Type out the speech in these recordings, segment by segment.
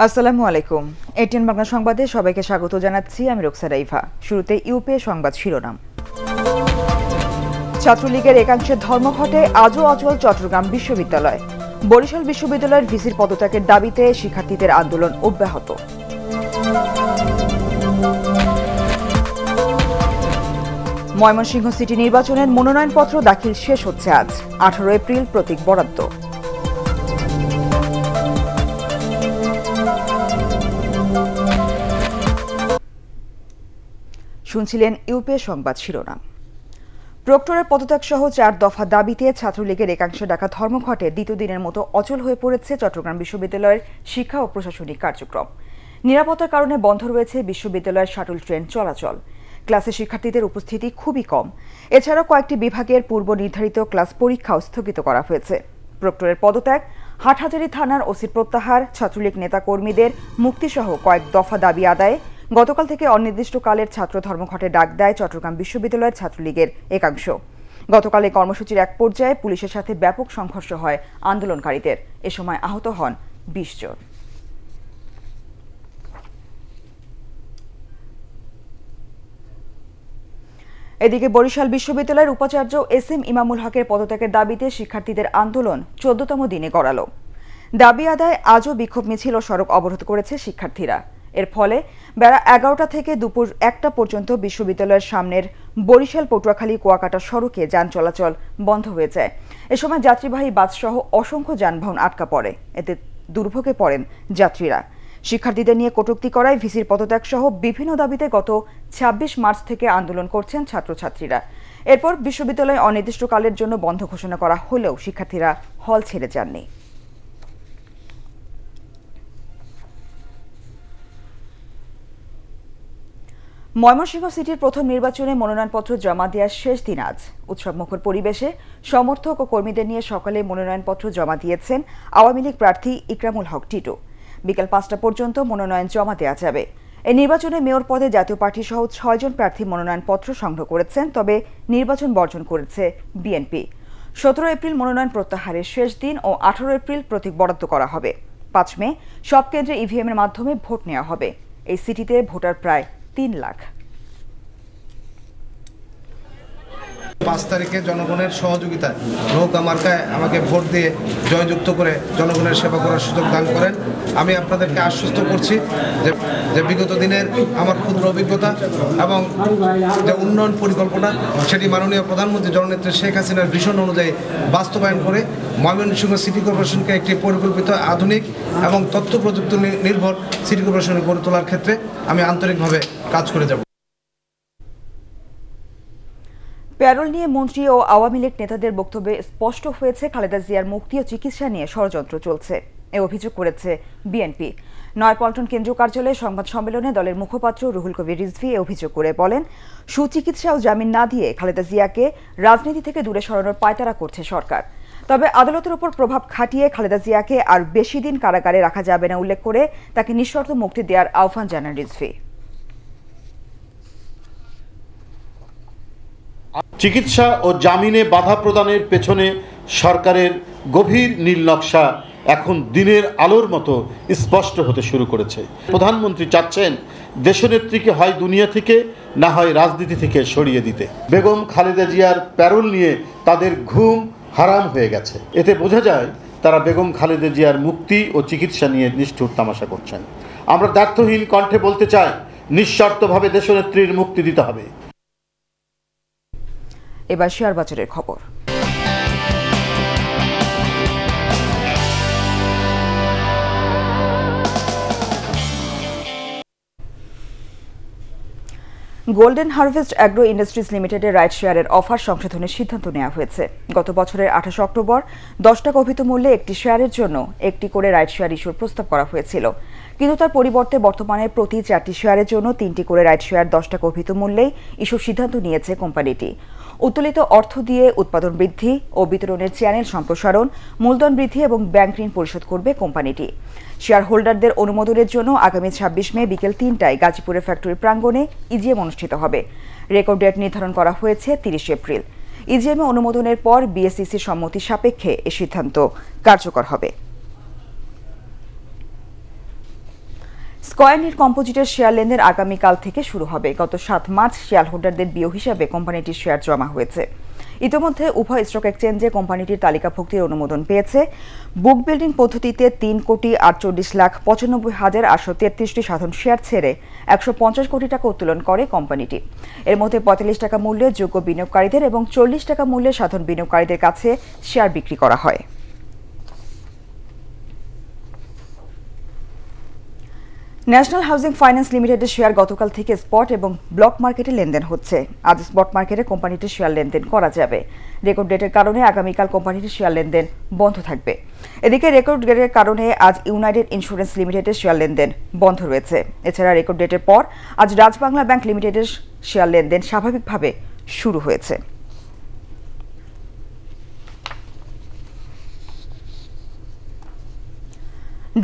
আসসালামু আলাইকুম। এটিএন বাংলা সংবাদে সবাইকে স্বাগত জানাচ্ছি। আমি রোকসা রাইভা। শুরুতে ইউপি সংবাদ শিরোনাম। ছাত্রলীগের একাংশের ধর্মঘটে আজও অচল চট্টগ্রাম বিশ্ববিদ্যালয়। বরিশাল বিশ্ববিদ্যালয়ের ভিসির পদত্যাগের দাবিতে শিক্ষার্থীদের আন্দোলন অব্যাহত। ময়মনসিংহ সিটি নির্বাচনের মনোনয়নপত্র দাখিল শেষ হচ্ছে আজ। 18 এপ্রিল প্রতীক বরাদ্দ। শুনছিলেন ইউপি সংবাদ শিরোনাম। প্রক্টরের পদত্যাগ সহ 4 দফা দাবিতে ছাত্রলীগের একাংশে ডাকা ধর্মঘটে দ্বিতীয় দিনের মতো অচল হয়ে পড়েছে চট্টগ্রাম বিশ্ববিদ্যালয়ের শিক্ষা ও প্রশাসনিক কার্যক্রম। নিরাপত্তার কারণে বন্ধ রয়েছে বিশ্ববিদ্যালয়ের শাটল ট্রেন চলাচল। ক্লাসে শিক্ষার্থীদের উপস্থিতি খুবই কম। এছাড়াও কয়েকটি বিভাগের পূর্ব নির্ধারিত ক্লাস পরীক্ষাও স্থগিত করা হয়েছে। প্রক্টরের পদত্যাগ, হাটহাজারী থানার ওসির প্রত্যাহার, ছাত্রলীগ নেতাকর্মীদের মুক্তিসহ কয়েক দফা দাবি আদায়ে গতকাল থেকে অনির্দিষ্টকালের ছাত্র ধর্মঘটে ডাক দেয় চট্টগ্রাম বিশ্ববিদ্যালয়ের ছাত্রলীগের একাংশ। গতকাল এই কর্মসূচির এক পর্যায়ে পুলিশের সাথে ব্যাপক সংঘর্ষ হয় আন্দোলনকারীদের। এ সময় আহত হন 20 জন। এদিকে বরিশাল বিশ্ববিদ্যালয়ের উপাচার্য এস.এম. ইমামুল হকের পদত্যাগের দাবিতে শিক্ষার্থীদের আন্দোলন 14তম দিনে গড়ালো। দাবি আদায় আজও বিক্ষোভ মিছিল ও সড়ক অবরোধ করেছে শিক্ষার্থীরা। এর ফলে বেলা 11টা থেকে দুপুর 1টা পর্যন্ত বিশ্ববিদ্যালয়ের সামনের বরিশাল পটুয়াখালী কুয়াকাটা সড়কে যান চলাচল বন্ধ হয়ে যায়। এ সময় যাত্রীবাহী বাসসহ অসংখ্য যানবাহন আটকা পড়ে। এতে দুর্ভোগে পড়েন যাত্রীরা। শিক্ষার্থীদের নিয়ে কটূক্তি করায় ভিসির পদত্যাগ সহ বিভিন্ন দাবিতে গত 26 মার্চ থেকে আন্দোলন করছেন ছাত্রছাত্রীরা। এরপর বিশ্ববিদ্যালয় অনির্দিষ্টকালের জন্য বন্ধ ঘোষণা করা হলেও শিক্ষার্থীরা হল ছেড়ে যাননি। ময়মনসিংহ সিটির প্রথম নির্বাচনে মনোনয়নপত্র জমা দেওয়ার শেষ দিন আজ। উৎসবমুখর পরিবেশে সমর্থক ও কর্মীদের নিয়ে সকালে মনোনয়নপত্র জমা দিয়েছেন আওয়ামী লীগ প্রার্থী ইকরামুল হক টিটু। বিকেল 5টা পর্যন্ত মনোনয়ন জমা দেওয়া যাবে। এই নির্বাচনে মেয়র পদে জাতীয় পার্টি সহ 6 জন প্রার্থী মনোনয়নপত্র সংগ্রহ করেছেন, তবে নির্বাচন বর্জন করেছে বিএনপি। 17 এপ্রিল মনোনয়ন প্রত্যাহারের শেষ দিন ও 18 এপ্রিল প্রতীক বরাদ্দ করা হবে। 5 মে সব কেন্দ্রে ইভিএমের মাধ্যমে ভোট নেওয়া হবে। এই সিটিতে ভোটার প্রায় 3 লাখ। 5 তারিখে জনগণের সহযোগিতায় নৌকা মার্কায় আমাকে ভোট দিয়ে জয়যুক্ত করে জনগণের সেবা করার সুযোগ দান করেন। আমি আপনাদেরকে আশ্বস্ত করছি যে বিগত দিনের আমার ক্ষুদ্র অভিজ্ঞতা এবং যে উন্নয়ন পরিকল্পনা সেটি মাননীয় প্রধানমন্ত্রী জননেত্রী শেখ হাসিনার ভিশন অনুযায়ী বাস্তবায়ন করে ময়মনসিংহ সিটি কর্পোরেশনকে একটি পরিকল্পিত, আধুনিক এবং তথ্য প্রযুক্তি নির্ভর সিটি কর্পোরেশনে গড়ে তোলার ক্ষেত্রে আমি আন্তরিকভাবে কাজ করে যাব। প্যারোল নিয়ে মন্ত্রী ও আওয়ামী লীগ নেতাদের বক্তব্যে স্পষ্ট হয়েছে খালেদা জিয়ার মুক্তি ও চিকিৎসা নিয়ে ষড়যন্ত্র চলছে। এ অভিযোগ করেছে বিএনপি। নয়াপল্টন কেন্দ্রীয় কার্যালয়ে সংবাদ সম্মেলনে দলের মুখপাত্র রুহুল কবির রিজভী এ অভিযোগ করে বলেন, সুচিকিৎসা ও জামিন না দিয়ে খালেদা জিয়াকে রাজনীতি থেকে দূরে সরানোর পায়তারা করছে সরকার। তবে আদালতের উপর প্রভাব খাটিয়ে খালেদা জিয়াকে আর বেশি দিন কারাগারে রাখা যাবে না উল্লেখ করে তাকে নিঃশর্ত মুক্তি দেওয়ার আহ্বান জানান রিজভী। চিকিৎসা ও জামিনে বাধা প্রদানের পেছনে সরকারের গভীর নীল নকশা এখন দিনের আলোর মতো স্পষ্ট হতে শুরু করেছে। প্রধানমন্ত্রী চাচ্ছেন দেশনেত্রীকে হয় দুনিয়া থেকে, না হয় রাজনীতি থেকে সরিয়ে দিতে। বেগম খালেদা জিয়ার প্যারোল নিয়ে তাদের ঘুম হারাম হয়ে গেছে। এতে বোঝা যায় তারা বেগম খালেদা জিয়ার মুক্তি ও চিকিৎসা নিয়ে নিষ্ঠুর তামাশা করছেন। আমরা দ্ব্যর্থহীন কণ্ঠে বলতে চাই, নিঃশর্তভাবে দেশনেত্রীর মুক্তি দিতে হবে। এবার শেয়ার বাজারের খবর। গোল্ডেন হারভেস্ট অ্যাগ্রো ইন্ডাস্ট্রিজ লিমিটেডের রাইট শেয়ারের অফার সংশোধনের সিদ্ধান্ত নেওয়া হয়েছে। গত বছরের 28 অক্টোবর 10 টাকা অভিহিত মূল্যে একটি শেয়ারের জন্য একটি করে রাইট শেয়ার ইস্যুর প্রস্তাব করা হয়েছিল, কিন্তু তার পরিবর্তে বর্তমানে প্রতি 4টি শেয়ারের জন্য 3টি করে রাইট শেয়ার 10 টাকা অভিহিত মূল্যেই ইস্যুর সিদ্ধান্ত নিয়েছে কোম্পানিটি। উত্তোলিত অর্থ দিয়ে উৎপাদন বৃদ্ধি ও বিতরণের চ্যানেল সম্প্রসারণ, মূলধন বৃদ্ধি এবং ব্যাংক ঋণ পরিশোধ করবে কোম্পানিটি। শেয়ার হোল্ডারদের অনুমোদনের জন্য আগামী 26 মে বিকেল 3টায় গাজীপুরের ফ্যাক্টরি প্রাঙ্গণে ইজিএম অনুষ্ঠিত হবে। রেকর্ড ডেট নির্ধারণ করা হয়েছে 30 এপ্রিল। ইজিএমে অনুমোদনের পর বিএসইসির সম্মতি সাপেক্ষে এ সিদ্ধান্ত কার্যকর হবে। স্কয়ার কম্পোজিটের শেয়ার লেনদেন আগামীকাল থেকে শুরু হবে। গত ৭ মার্চ শেয়ার হোল্ডারদের বিও হিসাবে কোম্পানিটির শেয়ার জমা হয়েছে। ইতিমধ্যে উভয় স্টক এক্সচেঞ্জে কোম্পানিটির তালিকাভুক্তির অনুমোদন পেয়েছে। বুক বিল্ডিং পদ্ধতিতে ৩,৪৮,৯৫,৮৩৩টি সাধারণ শেয়ার ছেড়ে ১৫০ কোটি টাকা উত্তোলন করে কোম্পানিটি। এর মধ্যে ৪৫ টাকা মূল্যে যোগ্য বিনিয়োগকারীদের এবং ৪০ টাকা মূল্যে সাধারণ বিনিয়োগকারীদের কাছে শেয়ার বিক্রি করা হয়। ন্যাশনাল হাউজিং ফাইন্যান্স লিমিটেডের শেয়ার গতকাল থেকে স্পট এবং ব্লক মার্কেটে লেনদেন হচ্ছে। আজ স্পট মার্কেটে কোম্পানিটির শেয়ার লেনদেন করা যাবে। রেকর্ড ডেটের কারণে আগামীকাল কোম্পানিটির শেয়ার লেনদেন বন্ধ থাকবে। এদিকে রেকর্ড ডেটের কারণে আজ ইউনাইটেড ইন্স্যুরেন্স লিমিটেডের শেয়ার লেনদেন বন্ধ রয়েছে। এছাড়া রেকর্ড ডেটের পর আজ রাজবাংলা ব্যাংক লিমিটেডের শেয়ার লেনদেন স্বাভাবিকভাবে শুরু হয়েছে।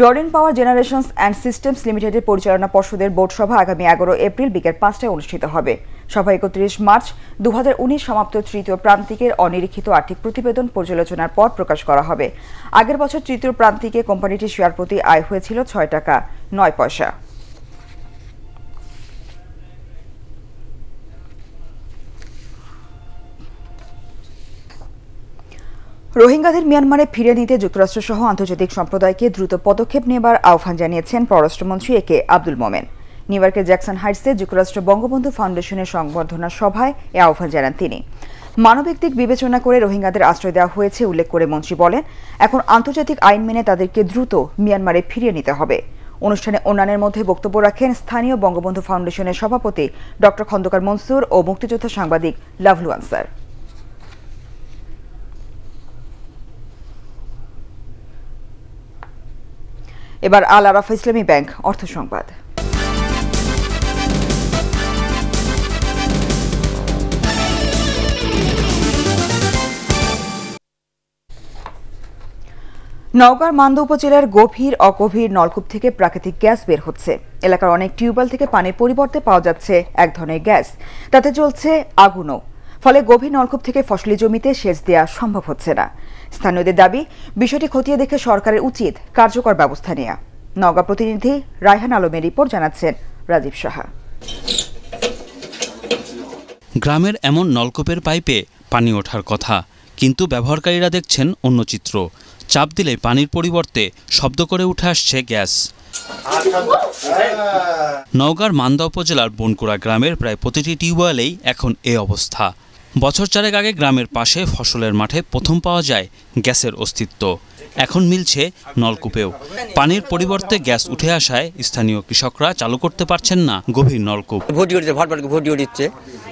ডরিন পাওয়ার জেনারেশনস অ্যান্ড সিস্টেমস লিমিটেডের পরিচালনা পর্ষদের বোর্ড সভা আগামী ১১ এপ্রিল বিকেল ৫টায় অনুষ্ঠিত হবে। সভা ৩১ মার্চ ২০১৯ সমাপ্ত তৃতীয় প্রান্তিকের অনিরীক্ষিত আর্থিক প্রতিবেদন পর্যালোচনার পর প্রকাশ করা হবে। আগের বছর তৃতীয় প্রান্তিকে কোম্পানিটির শেয়ার প্রতি আয় হয়েছিল ৬ টাকা ৯ পয়সা। রোহিঙ্গাদের মিয়ানমারে ফিরে নিতে যুক্তরাষ্ট্রসহ আন্তর্জাতিক সম্প্রদায়কে দ্রুত পদক্ষেপ নেবার আহ্বান জানিয়েছেন পররাষ্ট্রমন্ত্রী একে আব্দুল মোমেন। নিউ ইয়র্কের জ্যাকসন হাইটসে যুক্তরাষ্ট্র বঙ্গবন্ধু ফাউন্ডেশনের সংবর্ধনা সভায় এ আহ্বান জানান তিনি। মানবিক দিক বিবেচনা করে রোহিঙ্গাদের আশ্রয় দেওয়া হয়েছে উল্লেখ করে মন্ত্রী বলেন, এখন আন্তর্জাতিক আইন মেনে তাদেরকে দ্রুত মিয়ানমারে ফিরিয়ে নিতে হবে। অনুষ্ঠানে অন্যান্যের মধ্যে বক্তব্য রাখেন স্থানীয় বঙ্গবন্ধু ফাউন্ডেশনের সভাপতি ড খন্দকার মনসুর ও মুক্তিযোদ্ধা সাংবাদিক লাভলু আনসার। এবার আল আরাফা ইসলামী ব্যাংক অর্থ সংবাদ। নওগাঁর মান্দা উপজেলার গভীর অগভীর নলকূপ থেকে প্রাকৃতিক গ্যাস বের হচ্ছে। এলাকার অনেক টিউবওয়েল থেকে পানির পরিবর্তে পাওয়া যাচ্ছে এক ধরনের গ্যাস, তাতে জ্বলছে আগুনও। ফলে গভীর নলকূপ থেকে ফসলি জমিতে সেচ দেওয়া সম্ভব হচ্ছে না। স্থানীয়দের দাবি, বিষয়টি খতিয়ে দেখে সরকারের উচিত কার্যকর ব্যবস্থা নেওয়া। নওগাঁ প্রতিনিধি রায়হান আলমের রিপোর্ট, জানাচ্ছেন রাজীব সাহা। গ্রামের এমন নলকূপের পাইপে পানি ওঠার কথা, কিন্তু ব্যবহারকারীরা দেখছেন অন্য চিত্র। চাপ দিলে পানির পরিবর্তে শব্দ করে উঠে আসছে গ্যাস। নওগাঁর মান্দা উপজেলার বনকুড়া গ্রামের প্রায় প্রতিটি টিউবওয়েলেই এখন এ অবস্থা। বছর চারেক আগে গ্রামের পাশে ফসলের মাঠে প্রথম পাওয়া যায় গ্যাসের অস্তিত্ব। এখন মিলছে নলকূপেও। পানির পরিবর্তে গ্যাস উঠে আসায় স্থানীয় কৃষকরা চালু করতে পারছেন না গভীর নলকূপ। ভর্তি উঠছে,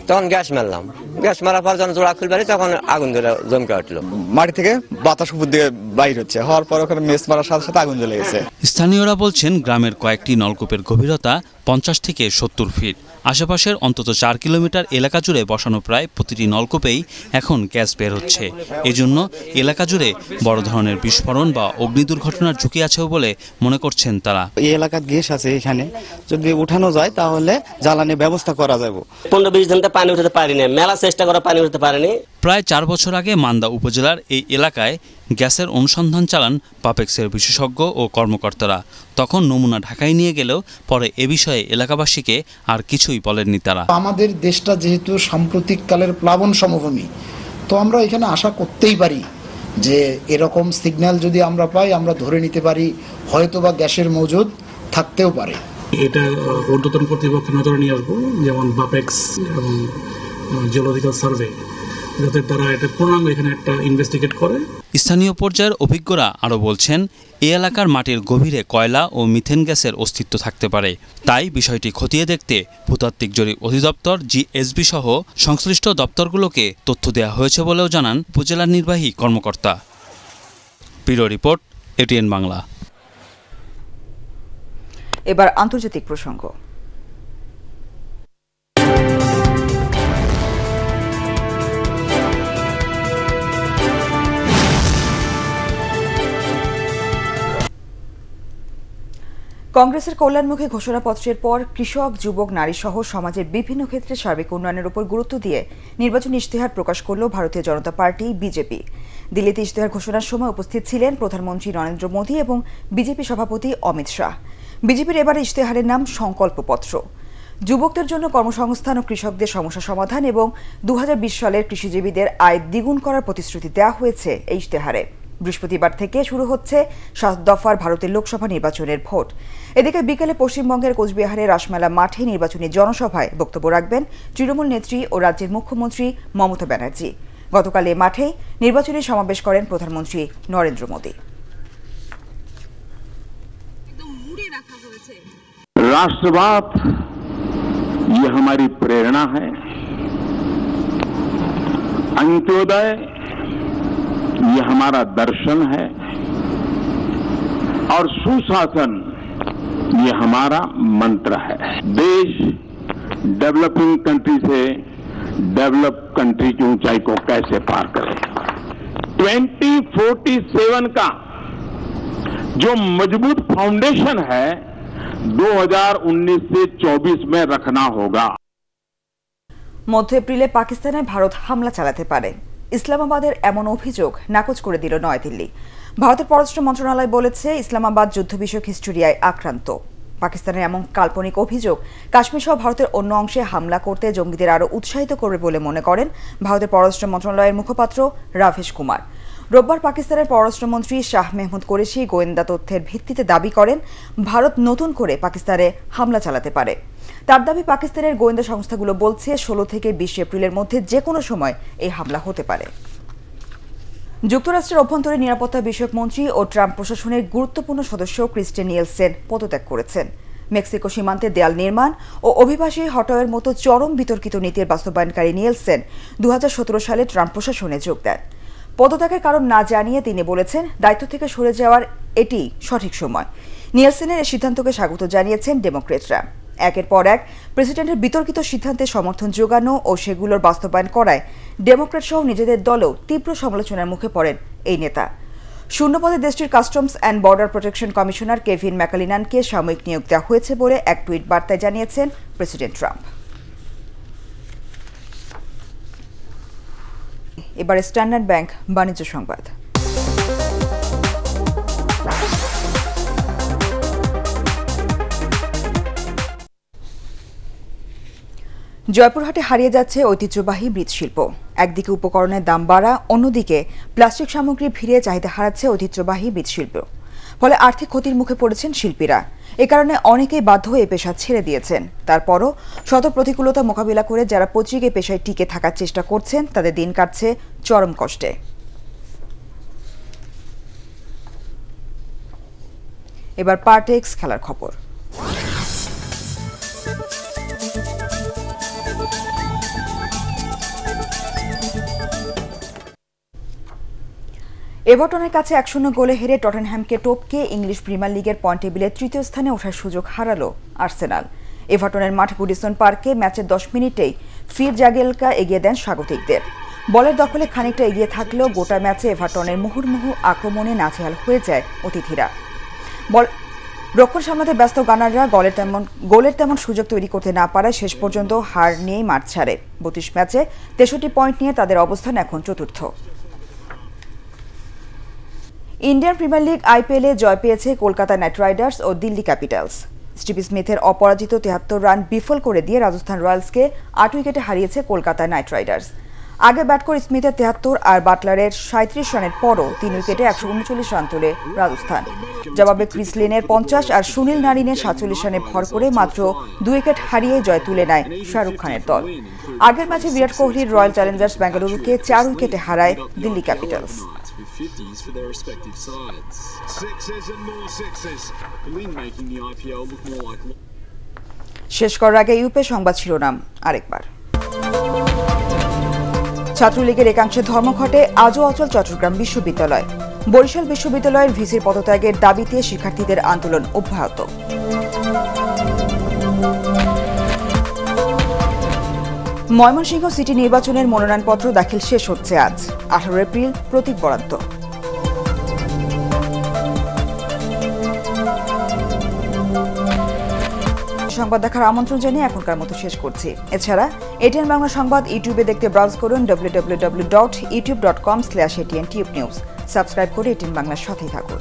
তখন গ্যাস মারলাম। গ্যাস মারার পর যখন জোড়া খুলবে তখন আগুন ধরে জমকে উঠলো। মাটি থেকে বাতাস উপর দিয়ে বাইর হচ্ছে, হওয়ার পর ওখানে মেস মারার সাথে সাথে আগুন জ্বলে গেছে। স্থানীয়রা বলছেন, গ্রামের কয়েকটি নলকূপের গভীরতা ৫০ থেকে ৭০ ফিট। আশেপাশের অন্তত ৪ কিলোমিটার এলাকা জুড়ে বসানো প্রায় প্রতিটি নলকূপেই এখন গ্যাস বের হচ্ছে। এজন্য এলাকা জুড়ে বড় ধরনের বিস্ফোরণ বা অগ্নি দুর্ঘটনার ঝুঁকি আছেও বলে মনে করছেন তারা। এই এলাকার গ্যাস আছে, এখানে যদি উঠানো যায় তাহলে জ্বালানির ব্যবস্থা করা যাবে। ১৫-২০ দিন পানি উঠাতে পারিনি, মেলা চেষ্টা করে পানি উঠাতে পারেনি। প্রায় ৪ বছর আগে মান্দা উপজেলার এই এলাকায় গ্যাসের অনুসন্ধান চালান পাপেক্সের বিশেষজ্ঞ ও কর্মকর্তারা। তখন নমুনা ঢাকায় নিয়ে গেলেও পরে এ বিষয়ে এলাকাবাসীকে আর কিছুই বলেননি তারা। আমাদের দেশটা যেহেতু সাম্প্রতিক কালের প্লাবন সমভূমি, তো আমরা এখানে আশা করতেই পারি যে এরকম সিগন্যাল যদি আমরা পাই, আমরা ধরে নিতে পারি হয়তোবা গ্যাসের মজুদ থাকতেও পারে। এটা ঊর্ধ্বতন কর্তৃপক্ষের নজরে নিয়ে আসবো, যেমন বাপেক্স এবং জিওলজিক্যাল সার্ভে, যাতে তারা এটা পূর্ণাঙ্গ এখানে একটা ইনভেস্টিগেট করে। স্থানীয় পর্যায়ের অভিজ্ঞরা আরও বলছেন, এই এলাকার মাটির গভীরে কয়লা ও মিথেন গ্যাসের অস্তিত্ব থাকতে পারে। তাই বিষয়টি খতিয়ে দেখতে ভূতাত্ত্বিক জরিপ অধিদপ্তর জিএসবি সহ সংশ্লিষ্ট দপ্তরগুলোকে তথ্য দেওয়া হয়েছে বলেও জানান উপজেলা নির্বাহী কর্মকর্তা। Bureau report, ATN Bangla. এবার আন্তর্জাতিক প্রসঙ্গ। কংগ্রেসের কল্যাণমুখী ঘোষণাপত্রের পর কৃষক, যুবক, নারী সহ সমাজের বিভিন্ন ক্ষেত্রে সার্বিক উন্নয়নের উপর গুরুত্ব দিয়ে নির্বাচনী ইশতেহার প্রকাশ করল ভারতীয় জনতা পার্টি বিজেপি। দিল্লিতে ইশতেহার ঘোষণার সময় উপস্থিত ছিলেন প্রধানমন্ত্রী নরেন্দ্র মোদী এবং বিজেপি সভাপতি অমিত শাহ। বিজেপির এবারে ইশতেহারের নাম সংকল্পপত্র। যুবকদের জন্য কর্মসংস্থান ও কৃষকদের সমস্যা সমাধান এবং 2020 সালের কৃষিজীবীদের আয় দ্বিগুণ করার প্রতিশ্রুতি দেওয়া হয়েছে এই ইশতেহারে। বৃহস্পতিবার থেকে শুরু হচ্ছে 7 দফার ভারতের লোকসভা নির্বাচনের ভোট। এদিকে বিকেলে পশ্চিমবঙ্গের কোচবিহারের রাসমেলা মাঠে নির্বাচনী জনসভায় বক্তব্য রাখবেন তৃণমূল নেত্রী ও রাজ্যের মুখ্যমন্ত্রী মমতা ব্যানার্জি। গতকাল এ মাঠেই নির্বাচনী সমাবেশ করেন প্রধানমন্ত্রী নরেন্দ্র মোদী। राष्ट्रवाद ये हमारी प्रेरणा है, अंत्योदय ये हमारा दर्शन है और सुशासन ये हमारा मंत्र है। देश डेवलपिंग कंट्री से डेवलप कंट्री की ऊंचाई को कैसे पार करे, 2047 का जो मजबूत फाउंडेशन है 2019 से 24 में रखना होगा। মধ্য এপ্রিলে পাকিস্তানে ভারত হামলা চালাতে পারে, ইসলামাবাদের এমন অভিযোগ নাকচ করে দিল নয়াদিল্লি। ভারতের পররাষ্ট্র মন্ত্রণালয় বলেছে ইসলামাবাদ যুদ্ধ বিষয়ক হিস্টোরিয়ায় আক্রান্ত। পাকিস্তানের এমন কাল্পনিক অভিযোগ কাশ্মীর সহ ভারতের অন্য অংশে হামলা করতে জঙ্গিদের আরও উৎসাহিত করবে বলে মনে করেন ভারতের পররাষ্ট্র মন্ত্রণালয়ের মুখপাত্র রাভেশ কুমার। রোববার পাকিস্তানের পররাষ্ট্রমন্ত্রী শাহ মেহমুদ কোরেশি গোয়েন্দা তথ্যের ভিত্তিতে দাবি করেন ভারত নতুন করে পাকিস্তানে হামলা চালাতে পারে। তার দাবি পাকিস্তানের গোয়েন্দা সংস্থাগুলো বলছে 16 থেকে 20 এপ্রিলের মধ্যে যে কোনো সময় এই হামলা হতে পারে। যুক্তরাষ্ট্রের অভ্যন্তরীণ নিরাপত্তা বিষয়ক মন্ত্রী ও ট্রাম্প প্রশাসনের গুরুত্বপূর্ণ সদস্য ক্রিস্টেন নিয়েলসেন পদত্যাগ করেছেন। মেক্সিকো সীমান্তে দেয়াল নির্মাণ ও অভিবাসী হটাওয়ের মতো চরম বিতর্কিত নীতির বাস্তবায়নকারী নিয়েলসেন 2017 সালে ট্রাম্প প্রশাসনে যোগ দেন। পদত্যাগের কারণ না জানিয়ে তিনি বলেছেন দায়িত্ব থেকে সরে যাওয়ার এটি সঠিক সময়। নিয়েলসেনের এই সিদ্ধান্তকে স্বাগত জানিয়েছেন ডেমোক্রেটরা। একের পর এক প্রেসিডেন্টের বিতর্কিত সিদ্ধান্তে সমর্থন জোগানো ও সেগুলোর বাস্তবায়ন করায় ডেমোক্রেট সহ নিজেদের দলেও তীব্র সমালোচনার মুখে পড়েন এই নেতা। শূন্যপদে দেশটির customs and border protection commissioner Kevin ম্যাকালিনানকে সাময়িক নিয়োগ দেওয়া হয়েছে বলে এক টুইট বার্তায় জানিয়েছেন প্রেসিডেন্ট ট্রাম্প। এবারে স্ট্যান্ডার্ড ব্যাংক বাণিজ্য সংবাদ। জয়পুরহাটে হারিয়ে যাচ্ছে ঐতিহ্যবাহী মৃৎশিল্প। একদিকে উপকরণের দাম বাড়া, অন্যদিকে প্লাস্টিক সামগ্রী ফিরে চাহিদা হারাচ্ছে ঐতিহ্যবাহী মৃৎশিল্প। ফলে আর্থিক ক্ষতির মুখে পড়েছেন শিল্পীরা। এ কারণে অনেকেই বাধ্য হয়ে পেশা ছেড়ে দিয়েছেন। তারপরও শত প্রতিকূলতা মোকাবিলা করে যারা পত্রিকে পেশায় টিকে থাকার চেষ্টা করছেন তাদের দিন কাটছে চরম কষ্টে। এবার পার্টেক্স খেলার খবর। এভারটনের কাছে 1-0 গোলে হেরে টটেনহ্যামকে টপকে ইংলিশ প্রিমিয়ার লিগের পয়েন্ট টেবিলের তৃতীয় স্থানে ওঠার সুযোগ হারালো আর্সেনাল। এভারটনের মাঠ গুডিসন পার্কে ম্যাচের 10 মিনিটেই ফির জাগেলকা এগিয়ে দেন স্বাগতিকদের। বলের দখলে খানিকটা এগিয়ে থাকলেও গোটা ম্যাচে এভারটনের মুহুর্মুহু আক্রমণে নাজেহাল হয়ে যায় অতিথিরা। রক্ষণ সামলাতে ব্যস্ত গানাররা গোলের তেমন সুযোগ তৈরি করতে না পারায় শেষ পর্যন্ত হার নিয়েই মাঠ ছাড়ে। 32 ম্যাচে 63 পয়েন্ট নিয়ে তাদের অবস্থান এখন চতুর্থ। ইন্ডিয়ান প্রিমিয়ার লিগ আইপিএলে জয় পেয়েছে কলকাতা নাইট রাইডার্স ও দিল্লি ক্যাপিটালস। স্টিভ স্মিথের অপরাজিত 73 রান বিফল করে দিয়ে রাজস্থান রয়্যালসকে 8 উইকেটে হারিয়েছে কলকাতা নাইট রাইডার্স। আগে ব্যাট করে স্মিথের 73 আর বাটলারের 37 রানের পরও 3 উইকেটে 139 রান তোলে রাজস্থান। জবাবে ক্রিস লিনের 50 আর সুনীল নারিনের 47 রানে ভর করে মাত্র 2 উইকেট হারিয়ে জয় তুলে নেয় শাহরুখ খানের দল। আগের ম্যাচে বিরাট কোহলির রয়্যাল চ্যালেঞ্জার্স বেঙ্গালুরুকে 4 উইকেটে হারায় Delhi Capitals. For their respective sides. Sixes and more sixes. The win making the IPL look more like. শেষ করার আগে ইউপে সংবাদ শিরোনাম আরেকবার। ছাত্রলীগের একাংশে ধর্মঘটে আজও অচল চট্টগ্রাম বিশ্ববিদ্যালয়। বরিশাল বিশ্ববিদ্যালয়ের ভিসির পদত্যাগের দাবিতে শিক্ষার্থীদের আন্দোলন অব্যাহত। ময়মনসিংহ সিটি নির্বাচনের মনোনয়নপত্র দাখিল শেষ হচ্ছে আজ। 18 এপ্রিল প্রতীক বরাদ্দ। সংবাদ দেখার আমন্ত্রণ জানিয়ে এখনকার মতো শেষ করছি। এছাড়া এটিএন বাংলা সংবাদ ইউটিউবে দেখতে ব্রাউজ করুন www.youtube.com/ATN Tube News। সাবস্ক্রাইব করে এটিএন বাংলার সাথেই থাকুন।